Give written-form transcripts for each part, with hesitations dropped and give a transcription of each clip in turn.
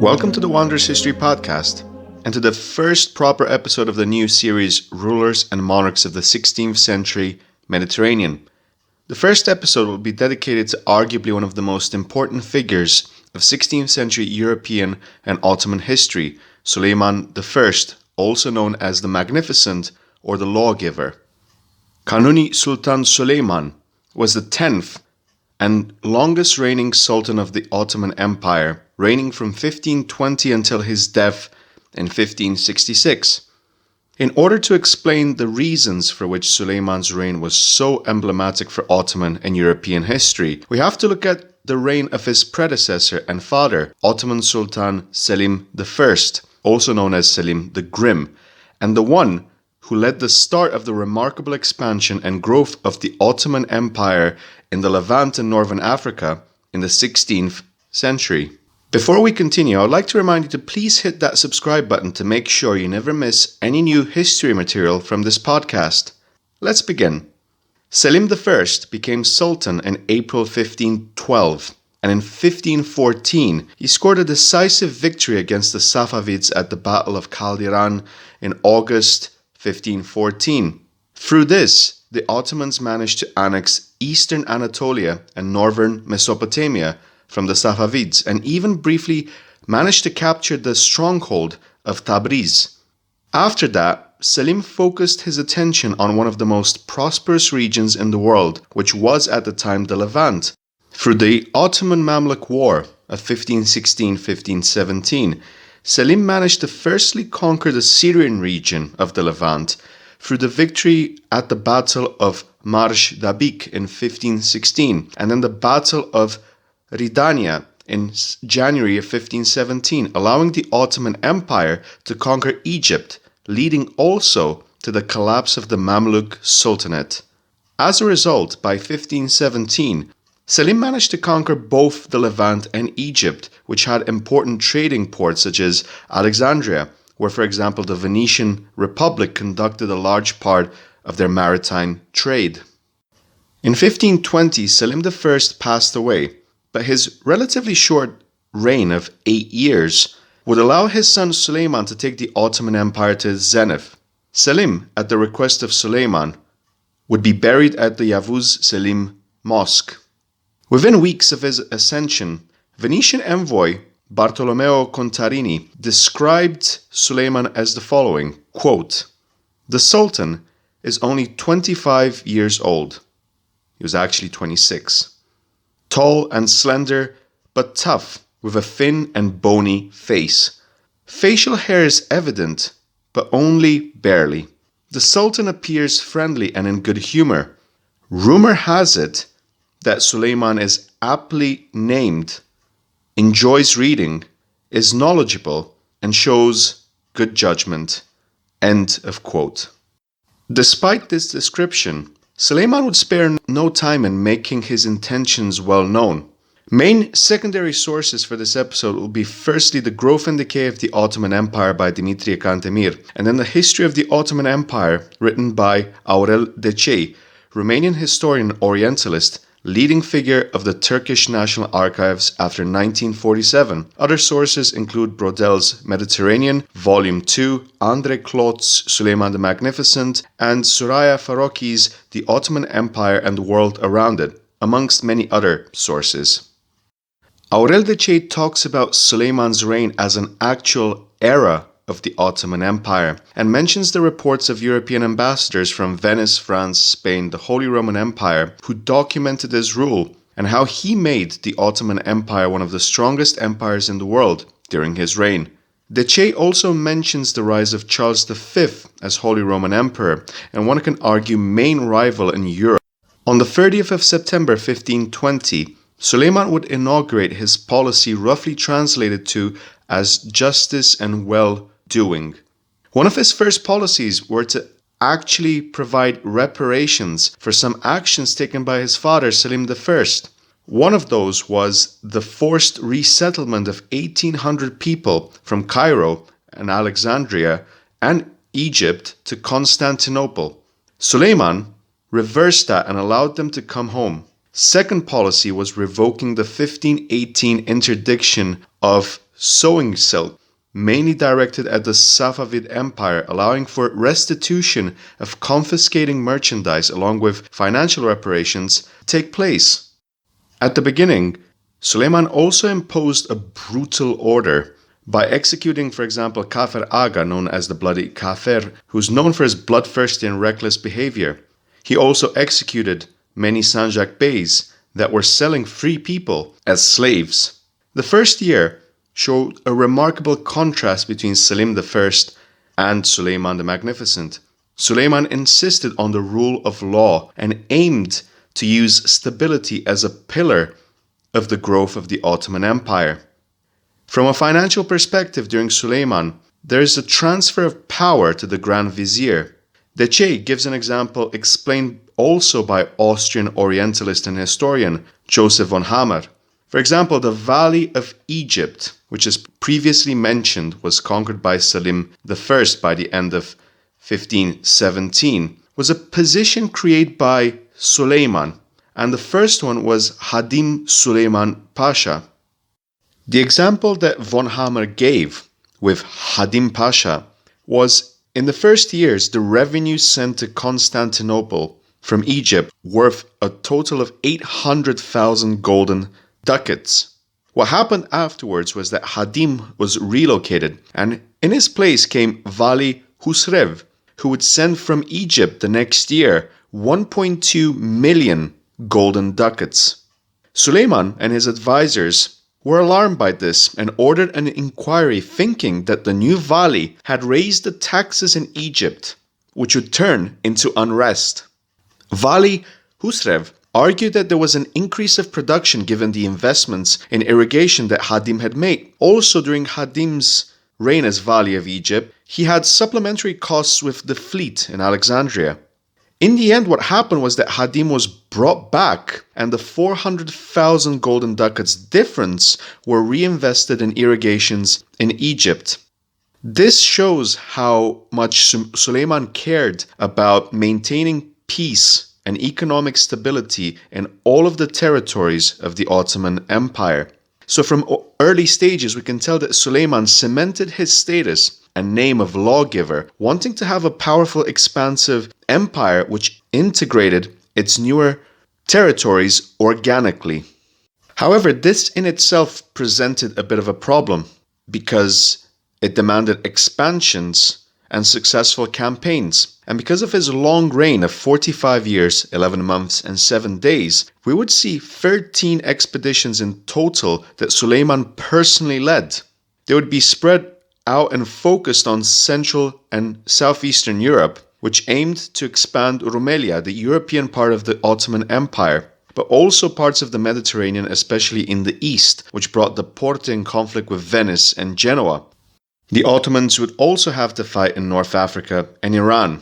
Welcome to the Wanderers History Podcast, and to the first proper episode of the new series, Rulers and Monarchs of the 16th Century Mediterranean. The first episode will be dedicated to arguably one of the most important figures of 16th century European and Ottoman history, Suleiman the First, also known as the Magnificent or the Lawgiver. Kanuni Sultan Suleiman was the 10th and longest reigning Sultan of the Ottoman Empire, reigning from 1520 until his death in 1566. In order to explain the reasons for which Suleiman's reign was so emblematic for Ottoman and European history, we have to look at the reign of his predecessor and father, Ottoman Sultan Selim the First, also known as Selim the Grim, and the one who led the start of the remarkable expansion and growth of the Ottoman Empire in the Levant and Northern Africa in the 16th century. Before we continue, I would like to remind you to please hit that subscribe button to make sure you never miss any new history material from this podcast. Let's begin. Selim I became Sultan in April 1512, and in 1514 he scored a decisive victory against the Safavids at the Battle of Caldiran in August 1514. Through this, the Ottomans managed to annex eastern Anatolia and northern Mesopotamia from the Safavids, and even briefly managed to capture the stronghold of Tabriz. After that, Selim focused his attention on one of the most prosperous regions in the world, which was at the time the Levant. Through the Ottoman Mamluk War of 1516-1517, Selim managed to firstly conquer the Syrian region of the Levant through the victory at the Battle of Marj Dabik in 1516, and then the Battle of Ridania in January of 1517, allowing the Ottoman Empire to conquer Egypt, leading also to the collapse of the Mamluk Sultanate. As a result, by 1517, Selim managed to conquer both the Levant and Egypt, which had important trading ports such as Alexandria, where, for example, the Venetian Republic conducted a large part of their maritime trade. In 1520, Selim I passed away, but his relatively short reign of 8 years would allow his son Suleiman to take the Ottoman Empire to its zenith. Selim, at the request of Suleiman, would be buried at the Yavuz Selim Mosque. Within weeks of his ascension, Venetian envoy Bartolomeo Contarini described Suleiman as the following, quote, "The Sultan is only 25 years old." He was actually 26. Tall and slender, but tough, with a thin and bony face. Facial hair is evident, but only barely. The Sultan appears friendly and in good humor. Rumor has it that Suleiman is aptly named, enjoys reading, is knowledgeable, and shows good judgment. End of quote. Despite this description, Suleiman would spare no time in making his intentions well known. Main secondary sources for this episode will be firstly the growth and decay of the Ottoman Empire by Dimitrie Cantemir, and then the history of the Ottoman Empire written by Aurel Decei, Romanian historian and Orientalist, leading figure of the Turkish National Archives after 1947. Other sources include Brodel's Mediterranean, Volume 2, Andrei Klot's Suleiman the Magnificent, and Suraya Faroki's The Ottoman Empire and the World Around It, amongst many other sources. Aurel Decei talks about Suleiman's reign as an actual era of the Ottoman Empire, and mentions the reports of European ambassadors from Venice, France, Spain, the Holy Roman Empire, who documented his rule, and how he made the Ottoman Empire one of the strongest empires in the world during his reign. Decei also mentions the rise of Charles V as Holy Roman Emperor, and one can argue main rival in Europe. On the 30th of September 1520, Suleiman would inaugurate his policy roughly translated to as justice and well-doing. One of his first policies were to actually provide reparations for some actions taken by his father, Selim I. One of those was the forced resettlement of 1,800 people from Cairo and Alexandria and Egypt to Constantinople. Suleiman reversed that and allowed them to come home. Second policy was revoking the 1518 interdiction of sewing silk, mainly directed at the Safavid Empire, allowing for restitution of confiscating merchandise along with financial reparations take place. At the beginning, Suleiman also imposed a brutal order by executing, for example, Kafir Aga, known as the Bloody Kafir, who's known for his bloodthirsty and reckless behavior. He also executed many Sanjak Beys that were selling free people as slaves. The first year showed a remarkable contrast between Selim the First and Suleiman the Magnificent. Suleiman insisted on the rule of law and aimed to use stability as a pillar of the growth of the Ottoman Empire. From a financial perspective during Suleiman, there is a transfer of power to the Grand Vizier. Decay gives an example explained also by Austrian Orientalist and historian Joseph von Hammer. For example, the Valley of Egypt, which is previously mentioned was conquered by Selim the First by the end of 1517, was a position created by Suleiman, and the first one was Hadim Suleiman Pasha. The example that von Hammer gave with Hadim Pasha was in the first years the revenue sent to Constantinople from Egypt worth a total of 800,000 golden ducats. What happened afterwards was that Hadim was relocated, and in his place came Vali Husrev, who would send from Egypt the next year 1.2 million golden ducats. Suleiman and his advisors were alarmed by this and ordered an inquiry, thinking that the new Vali had raised the taxes in Egypt, which would turn into unrest. Vali Husrev argued that there was an increase of production given the investments in irrigation that Hadim had made. Also, during Hadim's reign as Vali of Egypt, he had supplementary costs with the fleet in Alexandria. In the end, what happened was that Hadim was brought back, and the 400,000 golden ducats difference were reinvested in irrigations in Egypt. This shows how much Suleiman cared about maintaining peace and economic stability in all of the territories of the Ottoman Empire. So from early stages, we can tell that Suleiman cemented his status and name of lawgiver, wanting to have a powerful, expansive empire which integrated its newer territories organically. However, this in itself presented a bit of a problem because it demanded expansions and successful campaigns. And because of his long reign of 45 years, 11 months, and 7 days, we would see 13 expeditions in total that Suleiman personally led. They would be spread out and focused on Central and Southeastern Europe, which aimed to expand Rumelia, the European part of the Ottoman Empire, but also parts of the Mediterranean, especially in the east, which brought the Porte in conflict with Venice and Genoa. The Ottomans would also have to fight in North Africa and Iran.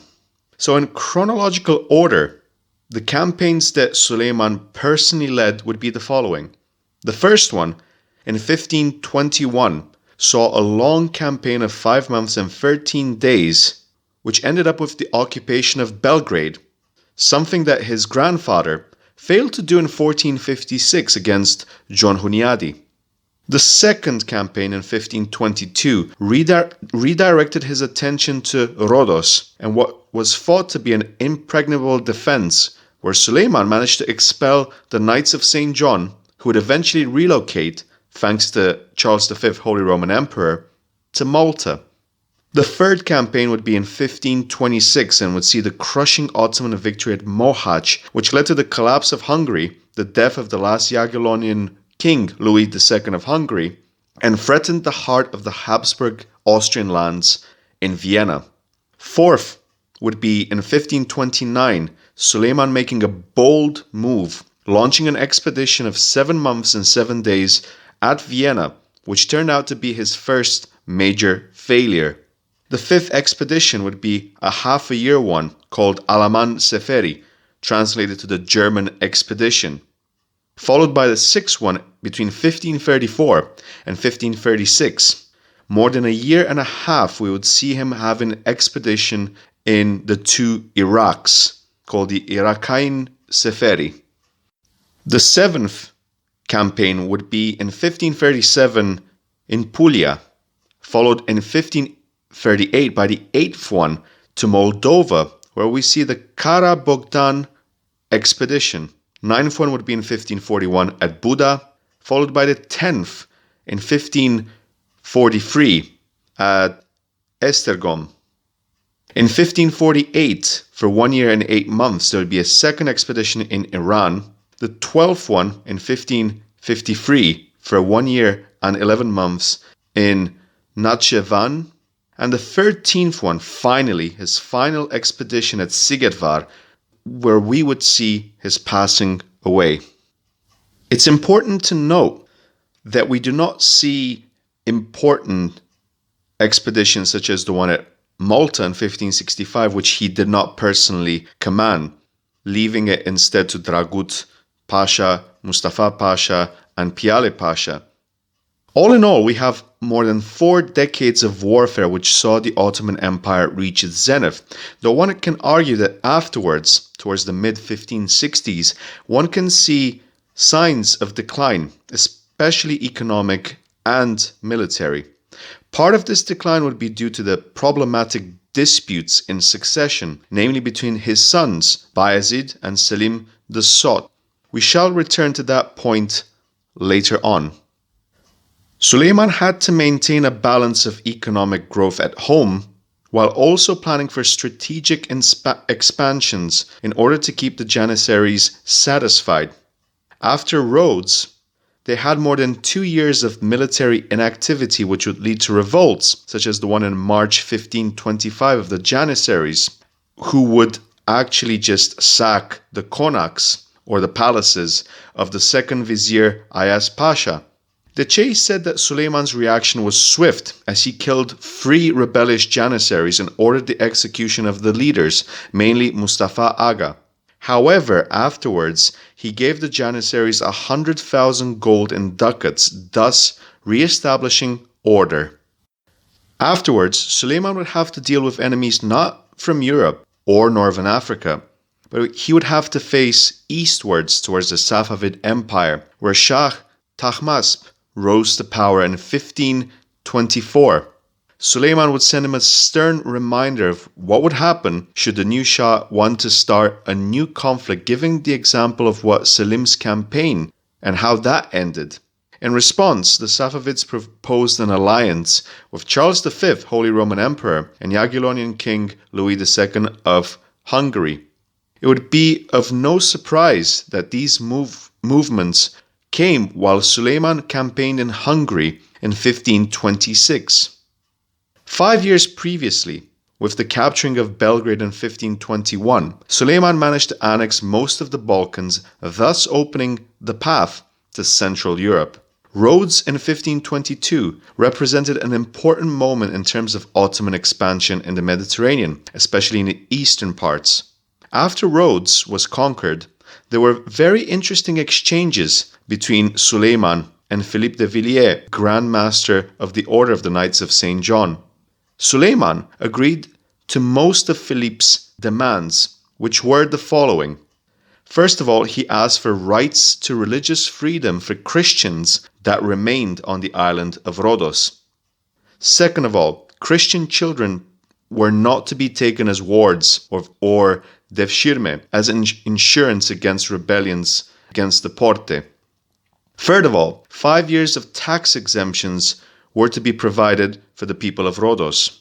So in chronological order, the campaigns that Suleiman personally led would be the following. The first one, in 1521, saw a long campaign of 5 months and 13 days, which ended up with the occupation of Belgrade, something that his grandfather failed to do in 1456 against John Hunyadi. The second campaign in 1522 redirected his attention to Rhodos and what was thought to be an impregnable defense, where Suleiman managed to expel the Knights of St. John, who would eventually relocate, thanks to Charles V, Holy Roman Emperor, to Malta. The third campaign would be in 1526 and would see the crushing Ottoman victory at Mohacs, which led to the collapse of Hungary, the death of the last Jagiellonian King Louis II of Hungary, and threatened the heart of the Habsburg Austrian lands in Vienna. Fourth would be in 1529, Suleiman making a bold move, launching an expedition of 7 months and 7 days at Vienna, which turned out to be his first major failure. The fifth expedition would be a half-a-year one called Alaman Seferi, translated to the German expedition, followed by the sixth one between 1534 and 1536. More than a year and a half, we would see him have an expedition in the two Iraqs, called the Iraqain Seferi. The seventh campaign would be in 1537 in Puglia, followed in 1538 by the 8th one to Moldova, where we see the Kara-Bogdan Expedition. 9th one would be in 1541 at Buda, followed by the 10th in 1543 at Esztergom. In 1548, for 1 year and 8 months, there would be a second expedition in Iran. The 12th one in 1553 for 1 year and 11 months in Natschivan. And the 13th one, finally, his final expedition at Sigetvar, where we would see his passing away. It's important to note that we do not see important expeditions such as the one at Malta in 1565, which he did not personally command, leaving it instead to Dragut Pasha, Mustafa Pasha, and Piale Pasha. All in all, we have more than 4 decades of warfare which saw the Ottoman Empire reach its zenith, though one can argue that afterwards, towards the mid-1560s, one can see signs of decline, especially economic and military. Part of this decline would be due to the problematic disputes in succession, namely between his sons, Bayezid and Selim the Sot. We shall return to that point later on. Suleiman had to maintain a balance of economic growth at home, while also planning for strategic expansions in order to keep the Janissaries satisfied. After Rhodes, they had more than 2 years of military inactivity, which would lead to revolts, such as the one in March 1525 of the Janissaries, who would actually just sack the konaks, or the palaces, of the second vizier Ayaz Pasha. The Chase said that Suleiman's reaction was swift, as he killed 3 rebellious Janissaries and ordered the execution of the leaders, mainly Mustafa Aga. However, afterwards, he gave the Janissaries 100,000 gold in ducats, thus re-establishing order. Afterwards, Suleiman would have to deal with enemies not from Europe or Northern Africa, but he would have to face eastwards towards the Safavid Empire, where Shah Tahmasp rose to power in 1524. Suleiman would send him a stern reminder of what would happen should the new Shah want to start a new conflict, giving the example of what Selim's campaign and how that ended. In response, the Safavids proposed an alliance with Charles V, Holy Roman Emperor, and Jagiellonian King Louis II of Hungary. It would be of no surprise that these movements came while Suleiman campaigned in Hungary in 1526. 5 years previously, with the capturing of Belgrade in 1521, Suleiman managed to annex most of the Balkans, thus opening the path to Central Europe. Rhodes in 1522 represented an important moment in terms of Ottoman expansion in the Mediterranean, especially in the eastern parts. After Rhodes was conquered, there were very interesting exchanges between Suleiman and Philippe de Villiers, Grand Master of the Order of the Knights of St. John. Suleiman agreed to most of Philippe's demands, which were the following. First of all, he asked for rights to religious freedom for Christians that remained on the island of Rhodos. Second of all, Christian children were not to be taken as wards or devshirme, as insurance against rebellions against the Porte. Third of all, 5 years of tax exemptions were to be provided for the people of Rhodos.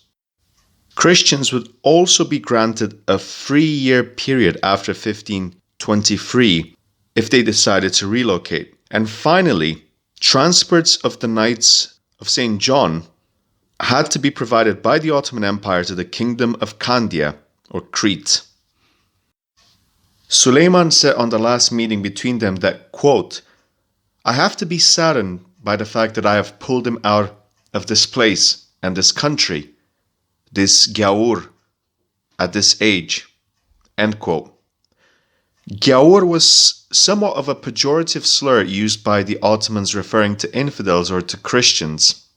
Christians would also be granted a 3-year period after 1523 if they decided to relocate. And finally, transports of the Knights of St. John had to be provided by the Ottoman Empire to the Kingdom of Candia, or Crete. Suleiman said on the last meeting between them that, quote, "I have to be saddened by the fact that I have pulled him out of this place and this country, this Gyaur, at this age," end quote. Gyaur was somewhat of a pejorative slur used by the Ottomans referring to infidels or to Christians.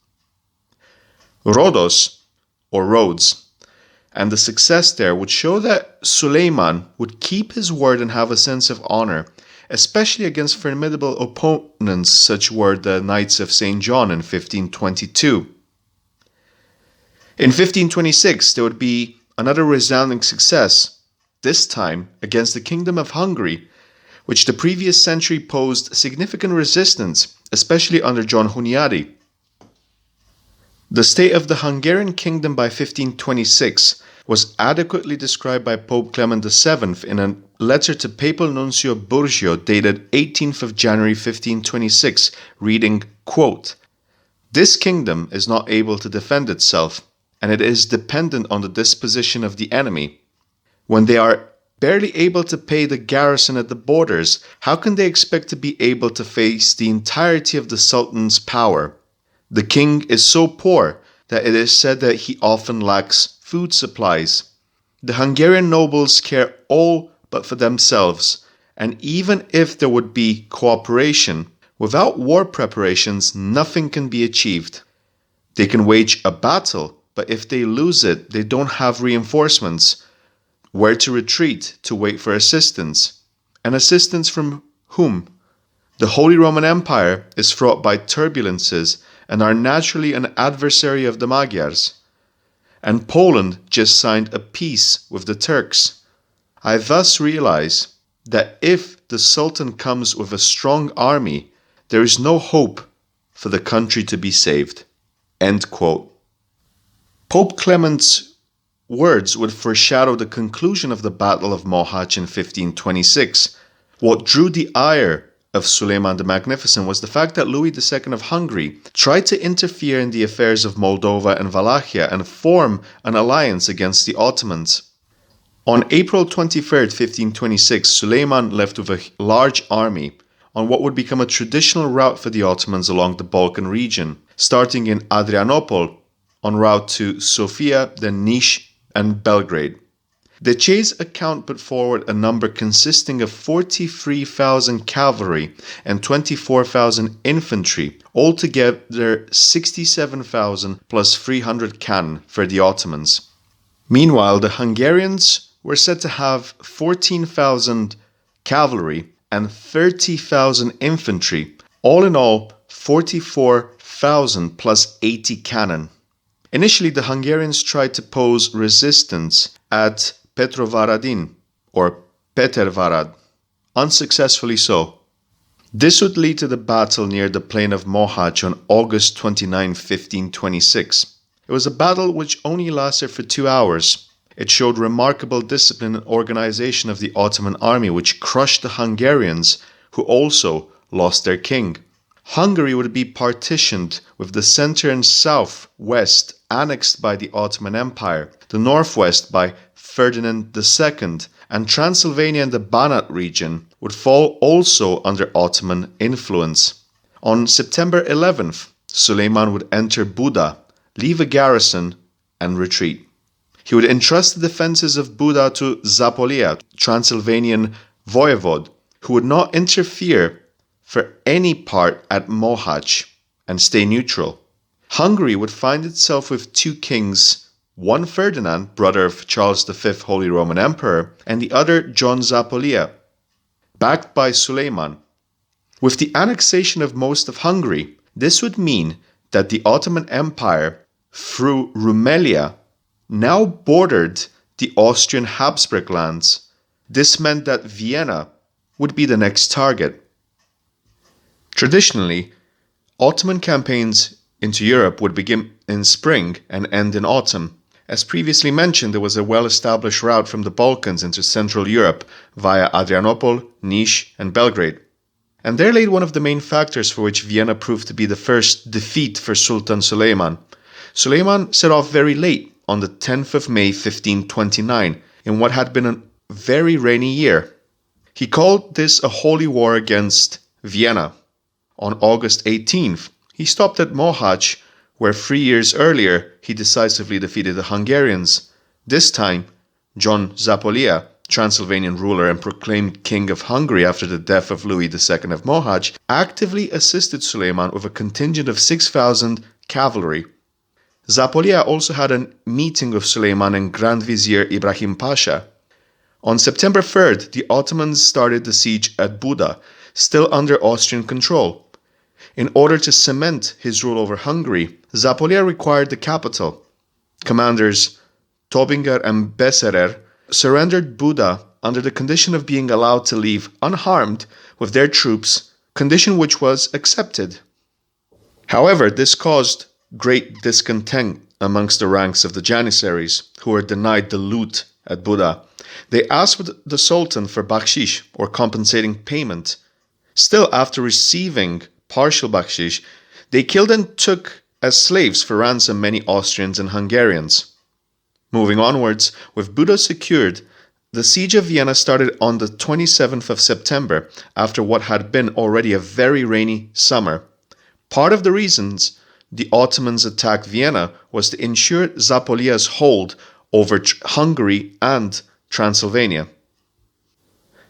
Rhodos, or Rhodes, and the success there would show that Suleiman would keep his word and have a sense of honor, especially against formidable opponents such were the Knights of St. John in 1522. In 1526, there would be another resounding success, this time against the Kingdom of Hungary, which the previous century posed significant resistance, especially under John Hunyadi. The state of the Hungarian kingdom by 1526 was adequately described by Pope Clement VII in a letter to Papal Nuncio Burgio dated 18th of January 1526, reading, quote, "This kingdom is not able to defend itself, and it is dependent on the disposition of the enemy. When they are barely able to pay the garrison at the borders, how can they expect to be able to face the entirety of the Sultan's power? The king is so poor that it is said that he often lacks food supplies. The Hungarian nobles care all but for themselves, and even if there would be cooperation, without war preparations nothing can be achieved. They can wage a battle, but if they lose it, they don't have reinforcements. Where to retreat to wait for assistance? And assistance from whom? The Holy Roman Empire is fraught by turbulences and are naturally an adversary of the Magyars. And Poland just signed a peace with the Turks. I thus realize that if the Sultan comes with a strong army, there is no hope for the country to be saved." End quote. Pope Clement's words would foreshadow the conclusion of the Battle of Mohacs in 1526. What drew the ire of Suleiman the Magnificent was the fact that Louis II of Hungary tried to interfere in the affairs of Moldova and Wallachia and form an alliance against the Ottomans. On April 23, 1526, Suleiman left with a large army on what would become a traditional route for the Ottomans along the Balkan region, starting in Adrianople, en route to Sofia, then Niš and Belgrade. The Chase account put forward a number consisting of 43,000 cavalry and 24,000 infantry, altogether 67,000 plus 300 cannon for the Ottomans. Meanwhile, the Hungarians were said to have 14,000 cavalry and 30,000 infantry, all in all 44,000 plus 80 cannon. Initially, the Hungarians tried to pose resistance at Petrovaradin, or Petervarad, unsuccessfully so. This would lead to the battle near the plain of Mohacs on August 29, 1526. It was a battle which only lasted for 2 hours. It showed remarkable discipline and organization of the Ottoman army, which crushed the Hungarians, who also lost their king. Hungary would be partitioned, with the center and south-west annexed by the Ottoman Empire, the northwest by Ferdinand II, and Transylvania and the Banat region would fall also under Ottoman influence. On September 11th, Suleiman would enter Buda, leave a garrison, and retreat. He would entrust the defenses of Buda to Zapolia, Transylvanian voivode, who would not interfere for any part at Mohacs and stay neutral. Hungary would find itself with two kings, one Ferdinand, brother of Charles V, Holy Roman Emperor, and the other John Zapolia, backed by Suleiman. With the annexation of most of Hungary, this would mean that the Ottoman Empire, through Rumelia, now bordered the Austrian Habsburg lands. This meant that Vienna would be the next target. Traditionally, Ottoman campaigns into Europe would begin in spring and end in autumn. As previously mentioned, there was a well-established route from the Balkans into Central Europe via Adrianople, Niš, and Belgrade. And there laid one of the main factors for which Vienna proved to be the first defeat for Sultan Suleiman. Suleiman set off very late, on the 10th of May 1529, in what had been a very rainy year. He called this a holy war against Vienna. On August 18th, he stopped at Mohacs, where 3 years earlier he decisively defeated the Hungarians. This time, John Zapolia, Transylvanian ruler and proclaimed King of Hungary after the death of Louis II of Mohacs, actively assisted Suleiman with a contingent of 6,000 cavalry. Zapolia also had a meeting with Suleiman and Grand Vizier Ibrahim Pasha. On September 3rd, the Ottomans started the siege at Buda, still under Austrian control. In order to cement his rule over Hungary, Zápolya required the capital. Commanders Tobinger and Besserer surrendered Buda under the condition of being allowed to leave unharmed with their troops, condition which was accepted. However, this caused great discontent amongst the ranks of the Janissaries, who were denied the loot at Buda. They asked the Sultan for bakshish, or compensating payment. Still, after receiving partial bakshish, they killed and took as slaves for ransom many Austrians and Hungarians. Moving onwards, with Buda secured, the Siege of Vienna started on the 27th of September, after what had been already a very rainy summer. Part of the reasons the Ottomans attacked Vienna was to ensure Zápolya's hold over Hungary and Transylvania.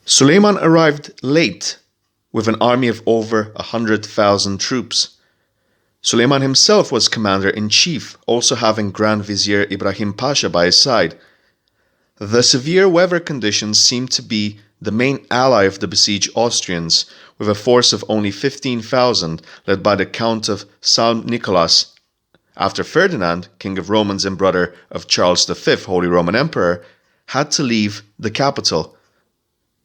Suleiman arrived late with an army of over 100,000 troops. Suleiman himself was commander-in-chief, also having Grand Vizier Ibrahim Pasha by his side. The severe weather conditions seemed to be the main ally of the besieged Austrians, with a force of only 15,000 led by the Count of Saint Nicholas. After Ferdinand, King of Romans and brother of Charles V, Holy Roman Emperor, had to leave the capital.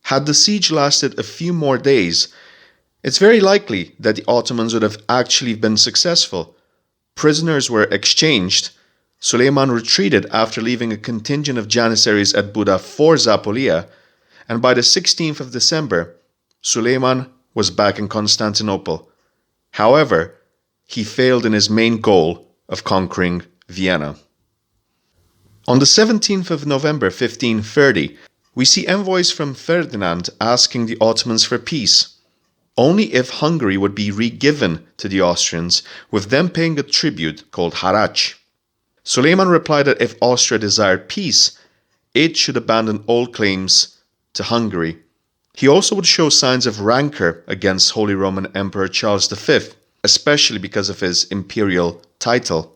Had the siege lasted a few more days, it's very likely that the Ottomans would have actually been successful. Prisoners were exchanged. Suleiman retreated after leaving a contingent of Janissaries at Buda for Zápolya, and by the 16th of December, Suleiman was back in Constantinople. However, he failed in his main goal of conquering Vienna. On the 17th of November 1530, we see envoys from Ferdinand asking the Ottomans for peace, only if Hungary would be re-given to the Austrians, with them paying a tribute called harach. Suleiman replied that if Austria desired peace, it should abandon all claims to Hungary. He also would show signs of rancor against Holy Roman Emperor Charles V, especially because of his imperial title.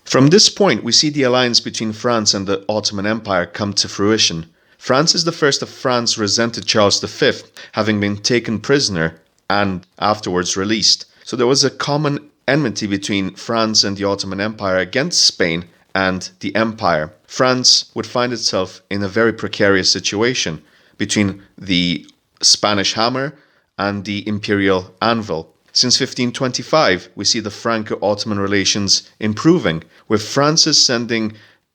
From this point, we see the alliance between France and the Ottoman Empire come to fruition. Francis I of France resented Charles V, having been taken prisoner and afterwards released. So there was a common enmity between France and the Ottoman Empire against Spain and the Empire. France would find itself in a very precarious situation between the Spanish hammer and the imperial anvil. Since 1525, we see the Franco-Ottoman relations improving, with Francis sending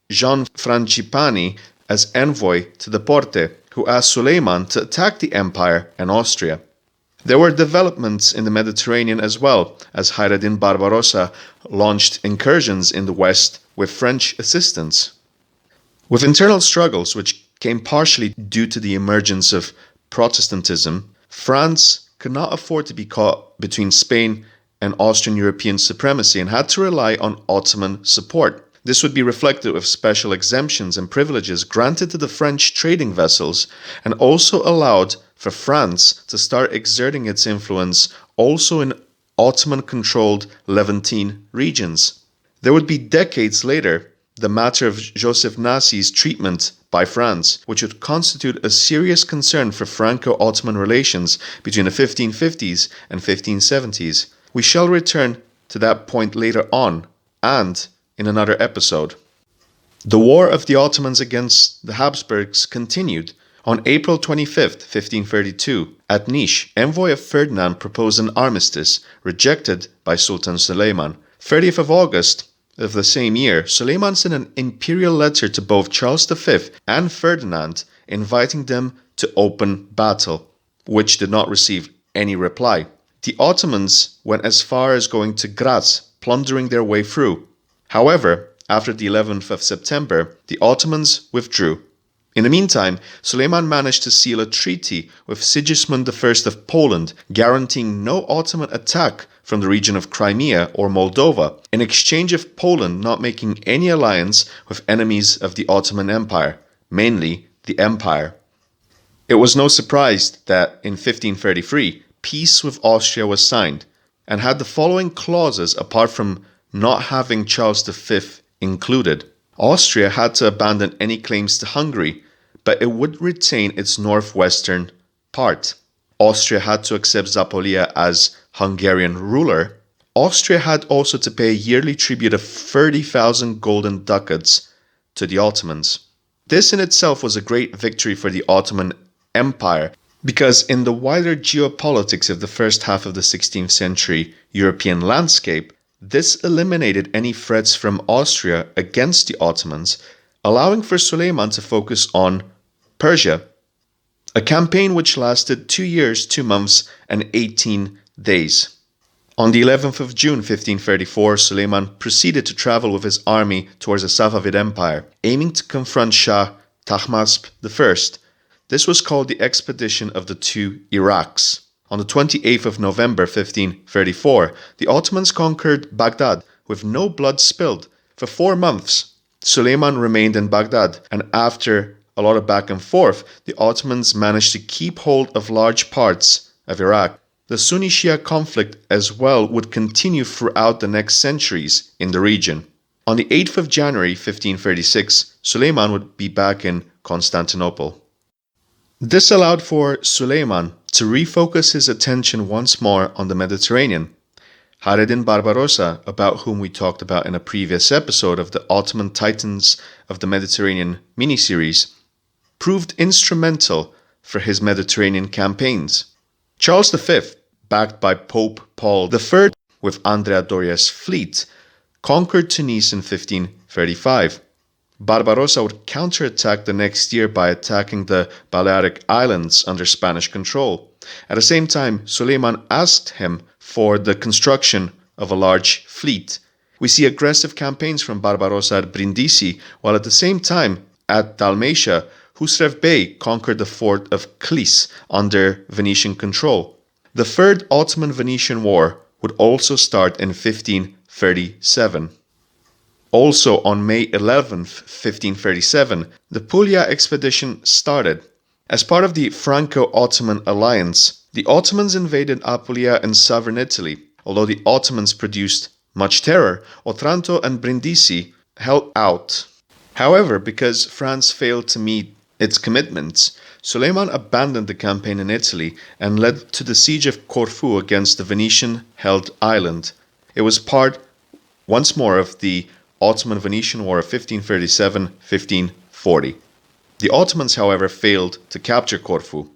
Jean Frangipani as envoy to the Porte, who asked Suleiman to attack the empire and Austria. There were developments in the Mediterranean as well, as Hayreddin Barbarossa launched incursions in the west with French assistance. With internal struggles, which came partially due to the emergence of Protestantism, France could not afford to be caught between Spain and Austrian European supremacy and had to rely on Ottoman support. This would be reflected with special exemptions and privileges granted to the French trading vessels, and also allowed for France to start exerting its influence also in Ottoman-controlled Levantine regions. There would be decades later the matter of Joseph Nassi's treatment by France, which would constitute a serious concern for Franco-Ottoman relations between the 1550s and 1570s. We shall return to that point later on, and in another episode. The war of the Ottomans against the Habsburgs continued. On April 25, 1532, at Niš, envoy of Ferdinand proposed an armistice, rejected by Sultan Suleiman. 30th of August of the same year, Suleiman sent an imperial letter to both Charles V and Ferdinand, inviting them to open battle, which did not receive any reply. The Ottomans went as far as going to Graz, plundering their way through. However, after the 11th of September, the Ottomans withdrew. In the meantime, Suleiman managed to seal a treaty with Sigismund the First of Poland, guaranteeing no Ottoman attack from the region of Crimea or Moldova, in exchange of Poland not making any alliance with enemies of the Ottoman Empire, mainly the Empire. It was no surprise that in 1533, peace with Austria was signed, and had the following clauses apart from not having Charles V included. Austria had to abandon any claims to Hungary, but it would retain its northwestern part. Austria had to accept Zapolia as Hungarian ruler. Austria had also to pay a yearly tribute of 30,000 golden ducats to the Ottomans. This in itself was a great victory for the Ottoman Empire, because in the wider geopolitics of the first half of the 16th century European landscape, this eliminated any threats from Austria against the Ottomans, allowing for Suleiman to focus on Persia, a campaign which lasted 2 years, 2 months, and 18 days. On the 11th of June 1534, Suleiman proceeded to travel with his army towards the Safavid Empire, aiming to confront Shah Tahmasp I. This was called the Expedition of the Two Iraqs. On the 28th of November 1534, the Ottomans conquered Baghdad with no blood spilled. For 4 months, Suleiman remained in Baghdad, and after a lot of back and forth, the Ottomans managed to keep hold of large parts of Iraq. The Sunni-Shia conflict as well would continue throughout the next centuries in the region. On the 8th of January 1536, Suleiman would be back in Constantinople. This allowed for Suleiman to refocus his attention once more on the Mediterranean. Hayreddin Barbarossa, about whom we talked about in a previous episode of the Ottoman Titans of the Mediterranean miniseries, proved instrumental for his Mediterranean campaigns. Charles V, backed by Pope Paul III with Andrea Doria's fleet, conquered Tunis in 1535. Barbarossa would counterattack the next year by attacking the Balearic Islands under Spanish control. At the same time, Suleiman asked him for the construction of a large fleet. We see aggressive campaigns from Barbarossa at Brindisi, while at the same time, at Dalmatia, Husrev Bey conquered the fort of Klis under Venetian control. The Third Ottoman-Venetian War would also start in 1537. Also on May 11th, 1537, the Puglia Expedition started. As part of the Franco-Ottoman alliance, the Ottomans invaded Apulia and southern Italy. Although the Ottomans produced much terror, Otranto and Brindisi held out. However, because France failed to meet its commitments, Suleiman abandoned the campaign in Italy and led to the siege of Corfu against the Venetian-held island. It was part, once more, of the Ottoman-Venetian War of 1537-1540. The Ottomans, however, failed to capture Corfu.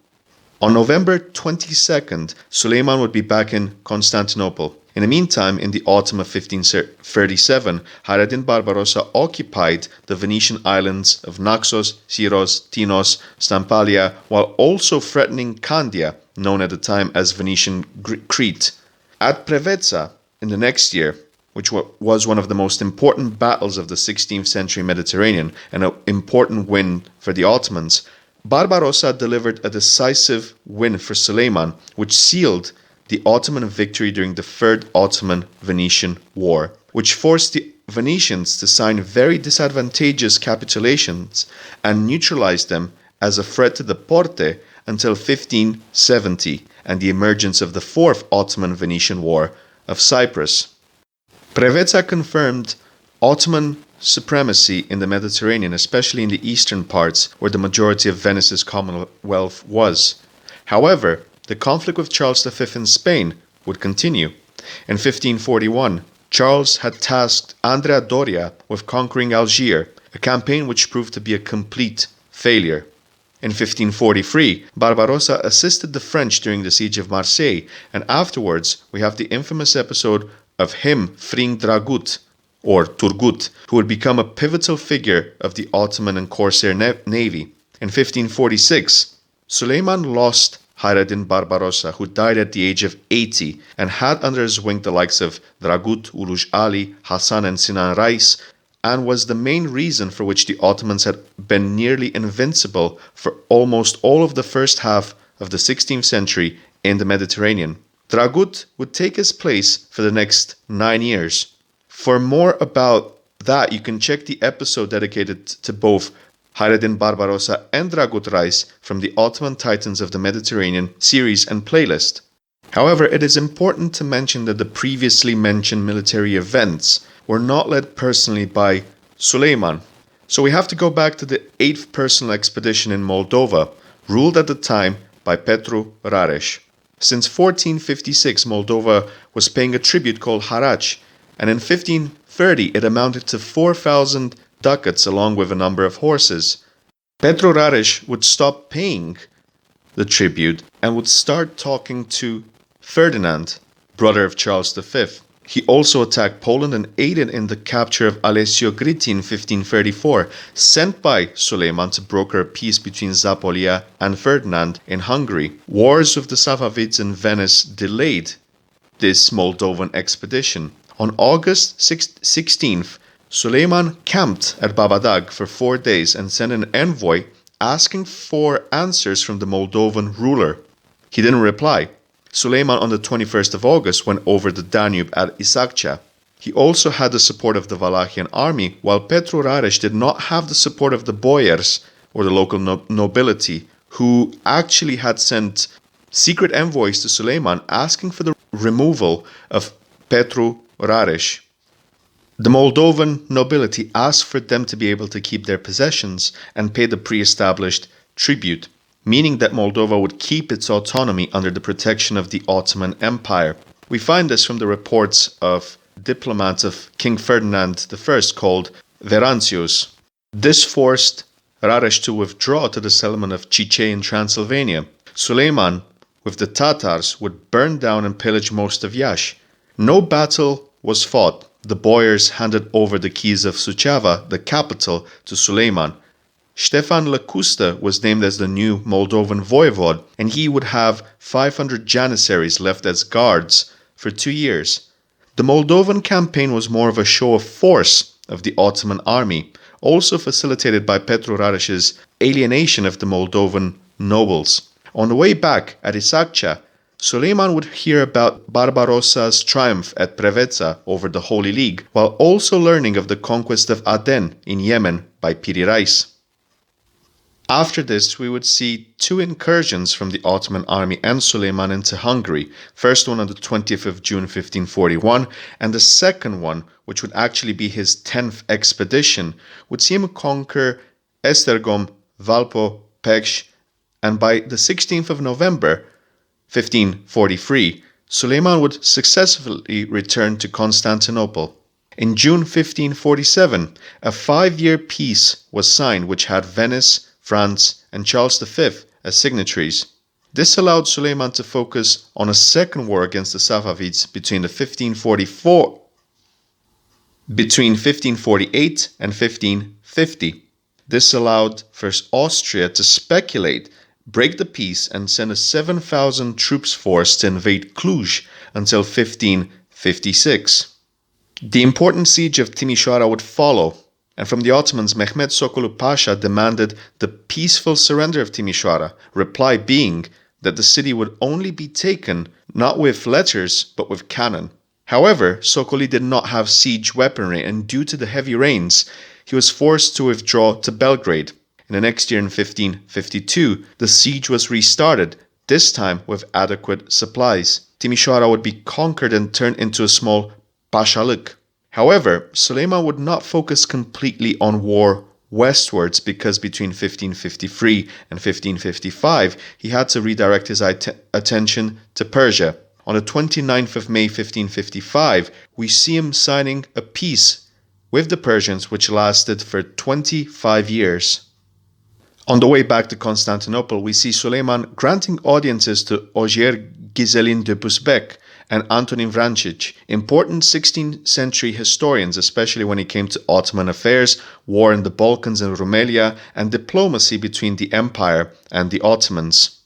On November 22nd, Suleiman would be back in Constantinople. In the meantime, in the autumn of 1537, Hayreddin Barbarossa occupied the Venetian islands of Naxos, Syros, Tinos, Stampalia, while also threatening Candia, known at the time as Venetian Crete. At Preveza, in the next year, which was one of the most important battles of the 16th century Mediterranean and an important win for the Ottomans, Barbarossa delivered a decisive win for Suleiman, which sealed the Ottoman victory during the Third Ottoman-Venetian War, which forced the Venetians to sign very disadvantageous capitulations and neutralized them as a threat to the Porte until 1570 and the emergence of the Fourth Ottoman-Venetian War of Cyprus. Preveza confirmed Ottoman supremacy in the Mediterranean, especially in the eastern parts where the majority of Venice's commonwealth was. However, the conflict with Charles V in Spain would continue. In 1541, Charles had tasked Andrea Doria with conquering Algiers, a campaign which proved to be a complete failure. In 1543, Barbarossa assisted the French during the siege of Marseille, and afterwards we have the infamous episode of him freeing Dragut, or Turgut, who would become a pivotal figure of the Ottoman and Corsair navy. In 1546, Suleiman lost Hayreddin Barbarossa, who died at the age of 80 and had under his wing the likes of Dragut, Uluj Ali, Hassan and Sinan Rais, and was the main reason for which the Ottomans had been nearly invincible for almost all of the first half of the 16th century in the Mediterranean. Dragut would take his place for the next 9 years. For more about that, you can check the episode dedicated to both Hayreddin Barbarossa and Dragut Rais from the Ottoman Titans of the Mediterranean series and playlist. However, it is important to mention that the previously mentioned military events were not led personally by Suleiman, So we have to go back to the 8th personal expedition in Moldova, ruled at the time by Petru Rareș. Since 1456, Moldova was paying a tribute called Harac, and in 1530 it amounted to 4,000 ducats along with a number of horses. Petru Rareș would stop paying the tribute and would start talking to Ferdinand, brother of Charles V. He also attacked Poland and aided in the capture of Alessio Gritti in 1534, sent by Suleiman to broker a peace between Zapolia and Ferdinand in Hungary. Wars with the Safavids in Venice delayed this Moldovan expedition. On August 16th, Suleiman camped at Babadag for 4 days and sent an envoy asking for answers from the Moldovan ruler. He didn't reply. Suleiman on the 21st of August went over the Danube at Isaccea. He also had the support of the Wallachian army, while Petru Rareș did not have the support of the boyars, or the local nobility, who actually had sent secret envoys to Suleiman asking for the removal of Petru Rareș. The Moldovan nobility asked for them to be able to keep their possessions and pay the pre-established tribute, meaning that Moldova would keep its autonomy under the protection of the Ottoman Empire. We find this from the reports of diplomats of King Ferdinand I called Verantius. This forced Rareș to withdraw to the settlement of Chiche in Transylvania. Suleiman, with the Tatars, would burn down and pillage most of Iași. No battle was fought. The boyars handed over the keys of Suceava, the capital, to Suleiman. Ștefan Lăcustă was named as the new Moldovan voivod, and he would have 500 janissaries left as guards for 2 years. The Moldovan campaign was more of a show of force of the Ottoman army, also facilitated by Petru Rareș's alienation of the Moldovan nobles. On the way back at Isaccea, Suleiman would hear about Barbarossa's triumph at Preveța over the Holy League, while also learning of the conquest of Aden in Yemen by Piri Reis. After this, we would see 2 incursions from the Ottoman army and Suleiman into Hungary, first one on the 20th of June 1541, and the second one, which would actually be his 10th expedition, would see him conquer Esztergom, Valpo, Pest, and by the 16th of November 1543, Suleiman would successfully return to Constantinople. In June 1547, a 5-year peace was signed which had Venice, France, and Charles V as signatories. This allowed Suleiman to focus on a second war against the Safavids between 1548 and 1550. This allowed first Austria to speculate, break the peace, and send a 7,000 troops force to invade Cluj until 1556. The important siege of Timișoara would follow, and from the Ottomans, Mehmed Sokolu Pasha demanded the peaceful surrender of Timișoara, reply being that the city would only be taken not with letters but with cannon. However, Sokoli did not have siege weaponry, and due to the heavy rains, he was forced to withdraw to Belgrade. In the next year, in 1552, the siege was restarted, this time with adequate supplies. Timișoara would be conquered and turned into a small Pașalâc. However, Suleiman would not focus completely on war westwards, because between 1553 and 1555 he had to redirect his attention to Persia. On the 29th of May 1555, we see him signing a peace with the Persians which lasted for 25 years. On the way back to Constantinople, we see Suleiman granting audiences to Ogier Ghiselin de Busbecq and Antonin Vrancic, important 16th century historians, especially when it came to Ottoman affairs, war in the Balkans and Rumelia, and diplomacy between the Empire and the Ottomans.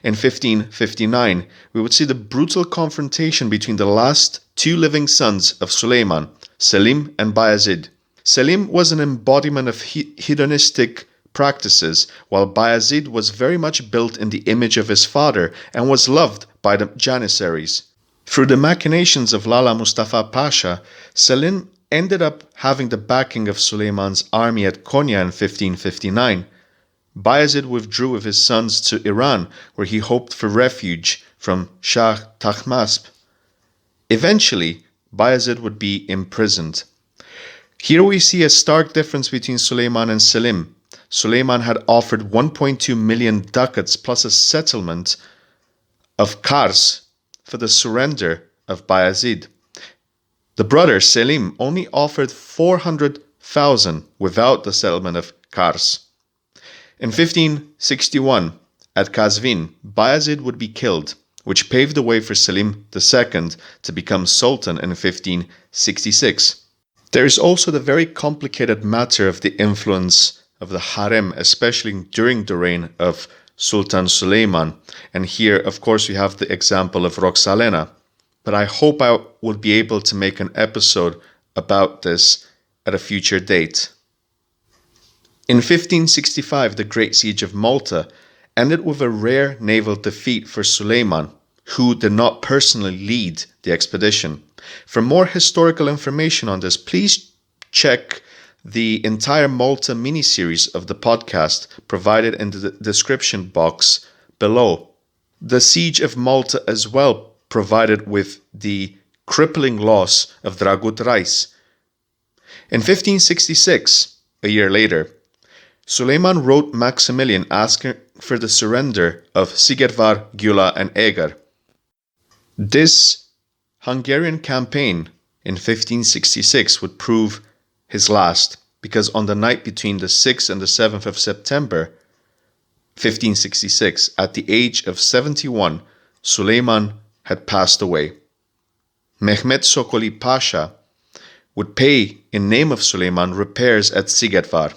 In 1559, we would see the brutal confrontation between the last 2 living sons of Suleiman, Selim and Bayezid. Selim was an embodiment of hedonistic practices, while Bayezid was very much built in the image of his father and was loved by the Janissaries. Through the machinations of Lala Mustafa Pasha, Selim ended up having the backing of Suleiman's army at Konya in 1559. Bayezid withdrew with his sons to Iran, where he hoped for refuge from Shah Tahmasp. Eventually, Bayezid would be imprisoned. Here we see a stark difference between Suleiman and Selim. Suleiman had offered 1.2 million ducats plus a settlement of Kars for the surrender of Bayezid. The brother Selim only offered 400,000 without the settlement of Kars. In 1561, at Kazvin, Bayezid would be killed, which paved the way for Selim II to become Sultan in 1566. There is also the very complicated matter of the influence of the harem, especially during the reign of Sultan Suleiman. And here, of course, we have the example of Roxalena. But I hope I will be able to make an episode about this at a future date. In 1565, the Great Siege of Malta ended with a rare naval defeat for Suleiman, who did not personally lead the expedition. For more historical information on this, please check the entire Malta miniseries of the podcast provided in the description box below. The Siege of Malta as well provided with the crippling loss of Dragut Rais. In 1566, a year later, Suleiman wrote Maximilian asking for the surrender of Sigervar, Gyula and Eger. This Hungarian campaign in 1566 would prove his last, because on the night between the 6th and the 7th of September 1566, at the age of 71, Suleiman had passed away. Mehmet Sokoli Pasha would pay, in name of Suleiman, repairs at Sigetvar.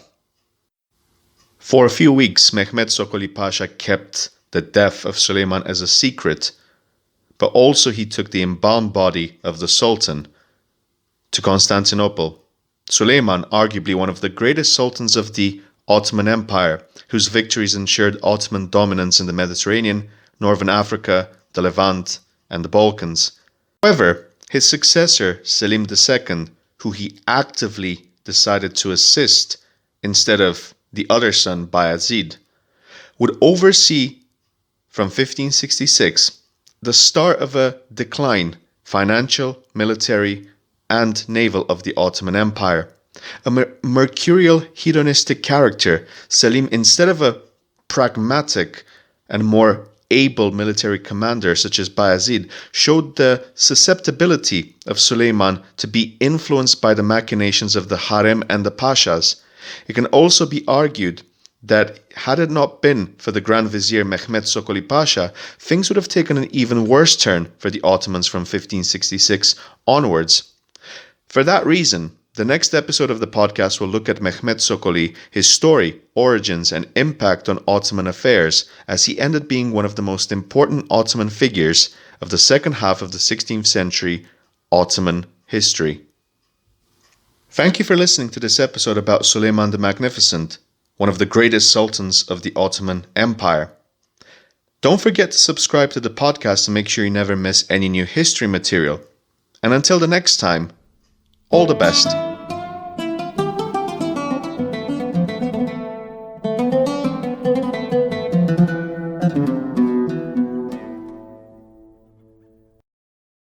For a few weeks, Mehmet Sokoli Pasha kept the death of Suleiman as a secret, but also he took the embalmed body of the Sultan to Constantinople. Suleiman, arguably one of the greatest sultans of the Ottoman Empire, whose victories ensured Ottoman dominance in the Mediterranean, Northern Africa, the Levant, and the Balkans. However, his successor, Selim II, who he actively decided to assist instead of the other son, Bayezid, would oversee from 1566 the start of a decline, financial, military, and naval of the Ottoman Empire. A mercurial, hedonistic character, Selim, instead of a pragmatic and more able military commander such as Bayezid, showed the susceptibility of Suleiman to be influenced by the machinations of the harem and the pashas. It can also be argued that had it not been for the Grand Vizier Mehmet Sokoli Pasha, things would have taken an even worse turn for the Ottomans from 1566 onwards. For that reason, the next episode of the podcast will look at Mehmet Sokoli, his story, origins, and impact on Ottoman affairs, as he ended being one of the most important Ottoman figures of the second half of the 16th century Ottoman history. Thank you for listening to this episode about Suleiman the Magnificent, one of the greatest sultans of the Ottoman Empire. Don't forget to subscribe to the podcast to make sure you never miss any new history material. And until the next time, all the best.